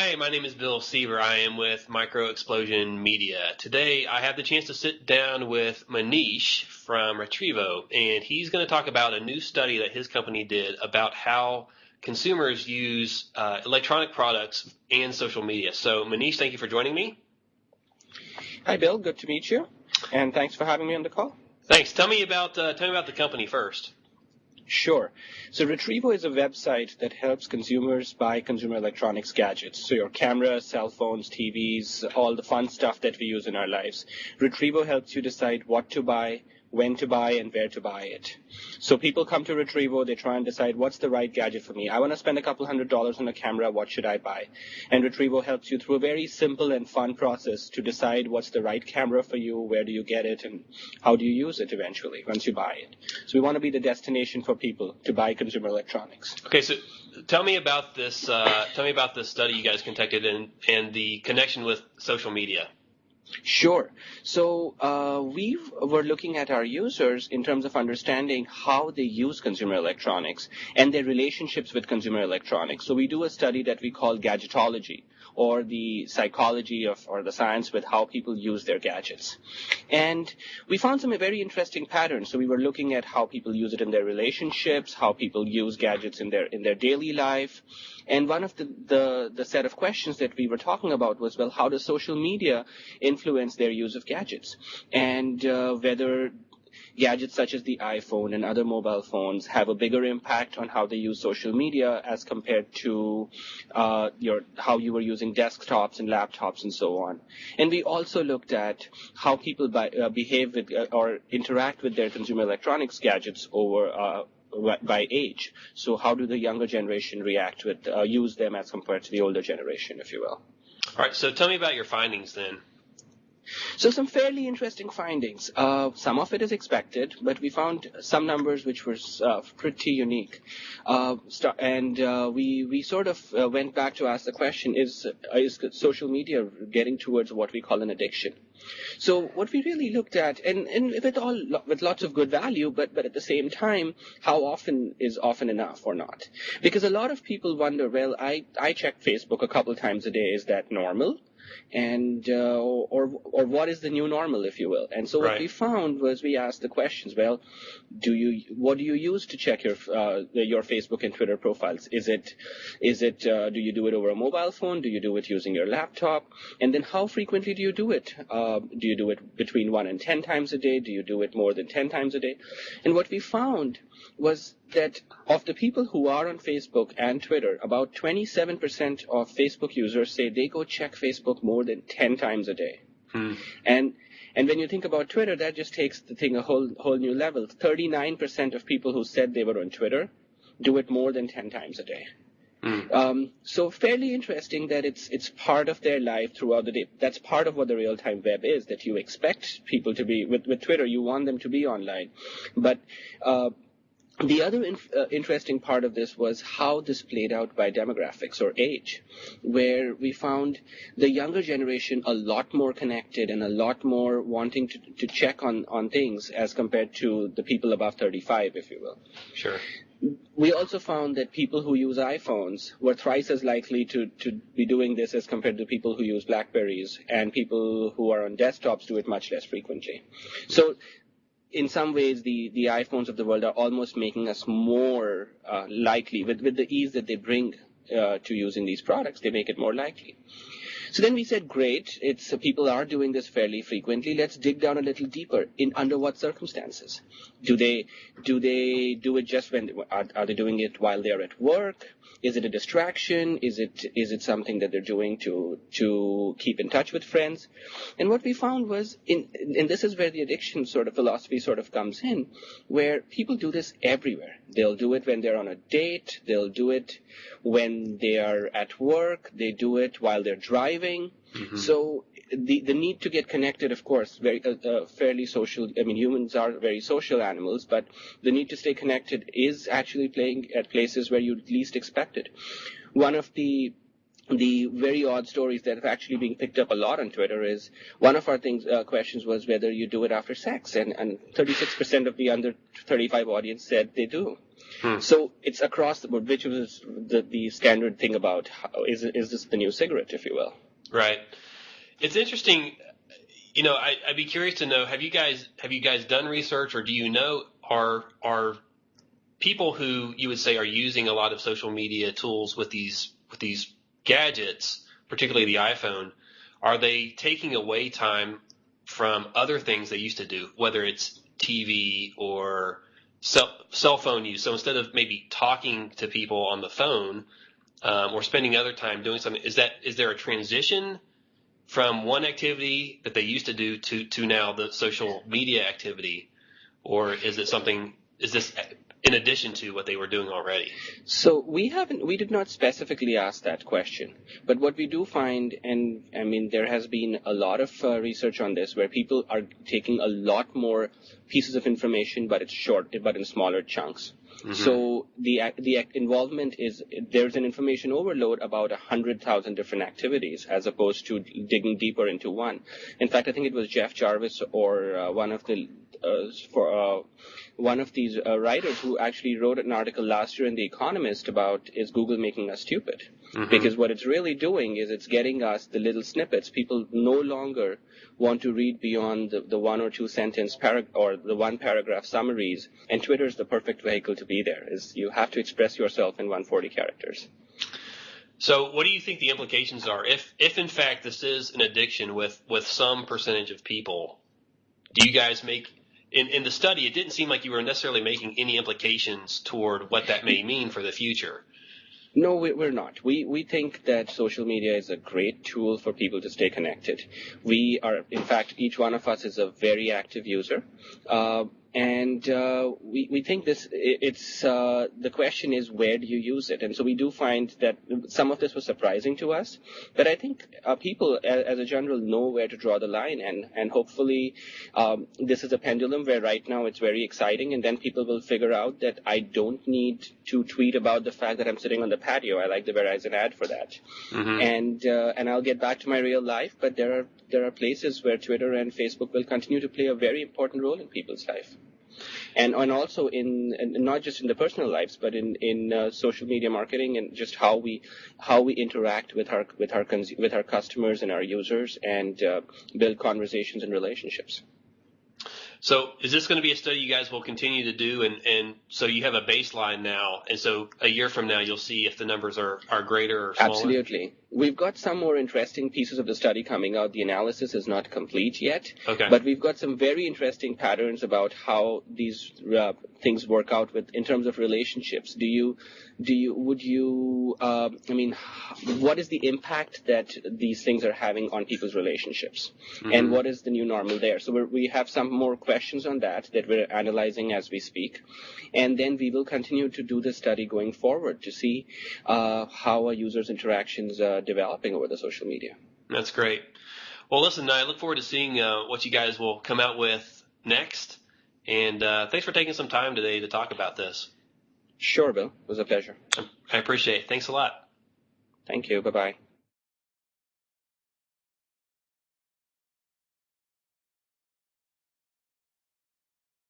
Hi, my name is Bill Seaver. I am with Micro Explosion Media. Today, I have the chance to sit down with Manish from Retrevo, and he's going to talk about a new study that his company did about how consumers use electronic products and social media. So, Manish, thank you for joining me. Hi, Bill. Good to meet you, and thanks for having me on the call. Thanks. Tell me about the company first. Sure. So Retrevo is a website that helps consumers buy consumer electronics gadgets. So your cameras, cell phones, TVs, all the fun stuff that we use in our lives. Retrevo helps you decide what to buy, when to buy, and where to buy it. So people come to Retrevo, they try and decide what's the right gadget for me. I want to spend a couple $100s on a camera, what should I buy? And Retrevo helps you through a very simple and fun process to decide what's the right camera for you, where do you get it, and how do you use it eventually once you buy it. So we want to be the destination for people to buy consumer electronics. Okay, so tell me about this. Tell me about this study you guys conducted and the connection with social media. Sure. So we were looking at our users in terms of understanding how they use consumer electronics and their relationships with consumer electronics. So we do a study that we call gadgetology, or the psychology of, or the science with how people use their gadgets. And we found some very interesting patterns. So we were looking at how people use it in their relationships, how people use gadgets in their daily life. And one of the set of questions that we were talking about was, well, how does social media influence their use of gadgets? And whether gadgets such as the iPhone and other mobile phones have a bigger impact on how they use social media as compared to how you were using desktops and laptops and so on. And we also looked at how people behave with or interact with their consumer electronics gadgets over by age. So how do the younger generation react with use them as compared to the older generation, if you will? All right, so tell me about your findings then. So some fairly interesting findings. Some of it is expected, but we found some numbers which were pretty unique. We sort of went back to ask the question, is social media getting towards what we call an addiction? So what we really looked at, and with lots of good value, but at the same time, how often is often enough or not? Because a lot of people wonder, well, I check Facebook a couple times a day. Is that normal? And or what is the new normal, if you will? And so what we found was we asked the questions. Well, what do you use to check your Facebook and Twitter profiles? Is it do you do it over a mobile phone? Do you do it using your laptop? And then how frequently do you do it? Do you do it between 1 and 10 times a day? Do you do it more than 10 times a day? And what we found was that of the people who are on Facebook and Twitter, about 27% of Facebook users say they go check Facebook more than 10 times a day. And when you think about Twitter, that just takes the thing a whole new level. 39% of people who said they were on Twitter do it more than 10 times a day. So fairly interesting that it's part of their life throughout the day. That's part of what the real-time web is, that you expect people to be, with Twitter, you want them to be online. But the other interesting part of this was how this played out by demographics or age, where we found the younger generation a lot more connected and a lot more wanting to check on things as compared to the people above 35, if you will. Sure. We also found that people who use iPhones were thrice as likely to be doing this as compared to people who use Blackberries, and people who are on desktops do it much less frequently. So in some ways, the iPhones of the world are almost making us more likely, with the ease that they bring to using these products, they make it more likely. So then we said, great, people are doing this fairly frequently. Let's dig down a little deeper. Under what circumstances? Do they do it just when are they doing it while they are at work? Is it a distraction? Is it something that they're doing to keep in touch with friends? And what we found was, and this is where the addiction sort of philosophy sort of comes in, where people do this everywhere. They'll do it when they're on a date. They'll do it when they are at work. They do it while they're driving. Mm-hmm. So the need to get connected, of course, fairly social. I mean, humans are very social animals, but the need to stay connected is actually playing at places where you'd least expect it. One of the very odd stories that have actually been picked up a lot on Twitter is one of our questions was whether you do it after sex, and 36% of the under 35 audience said they do. So it's across the board, which was the standard thing about is this the new cigarette, if you will. Right. It's interesting. I'd be curious to know, have you guys done research, or do you know, are people who you would say are using a lot of social media tools with these gadgets, particularly the iPhone, are they taking away time from other things they used to do, whether it's TV or cell phone use? So instead of maybe talking to people on the phone, or spending other time doing something, is there a transition from one activity that they used to do to now the social media activity, or is this in addition to what they were doing already? So we did not specifically ask that question, but what we do find, and I mean, there has been a lot of research on this, where people are taking a lot more pieces of information, but in smaller chunks. Mm-hmm. So the involvement is, there's an information overload about 100,000 different activities as opposed to digging deeper into one. In fact, I think it was Jeff Jarvis or one of these writers who actually wrote an article last year in The Economist about, is Google making us stupid? Mm-hmm. Because what it's really doing is it's getting us the little snippets. People no longer want to read beyond the one or two sentence or the one paragraph summaries, and Twitter is the perfect vehicle to be there. Is you have to express yourself in 140 characters. So what do you think the implications are? If in fact this is an addiction with some percentage of people, do you guys make, in the study, it didn't seem like you were necessarily making any implications toward what that may mean for the future. No, we're not. We think that social media is a great tool for people to stay connected. We are, in fact, each one of us is a very active user. And we think the question is, where do you use it? And so we do find that some of this was surprising to us, but I think people as a general know where to draw the line, and hopefully this is a pendulum where right now it's very exciting, and then people will figure out that I don't need to tweet about the fact that I'm sitting on the patio. I like the Verizon ad for that. Mm-hmm. And I'll get back to my real life, but there are places where Twitter and Facebook will continue to play a very important role in people's life. And also in not just in the personal lives, but in social media marketing, and just how we interact with our customers and our users, and build conversations and relationships. So is this going to be a study you guys will continue to do, and so you have a baseline now, and so a year from now you'll see if the numbers are greater or smaller? Absolutely. We've got some more interesting pieces of the study coming out. The analysis is not complete yet, okay, but we've got some very interesting patterns about how these things work out in terms of relationships. What is the impact that these things are having on people's relationships? Mm-hmm. And what is the new normal there? So we have some more questions on that we're analyzing as we speak. And then we will continue to do the study going forward to see how our users' interactions developing over the social media. That's great. Well, listen, I look forward to seeing what you guys will come out with next. And thanks for taking some time today to talk about this. Sure, Bill. It was a pleasure. I appreciate it. Thanks a lot. Thank you. Bye-bye.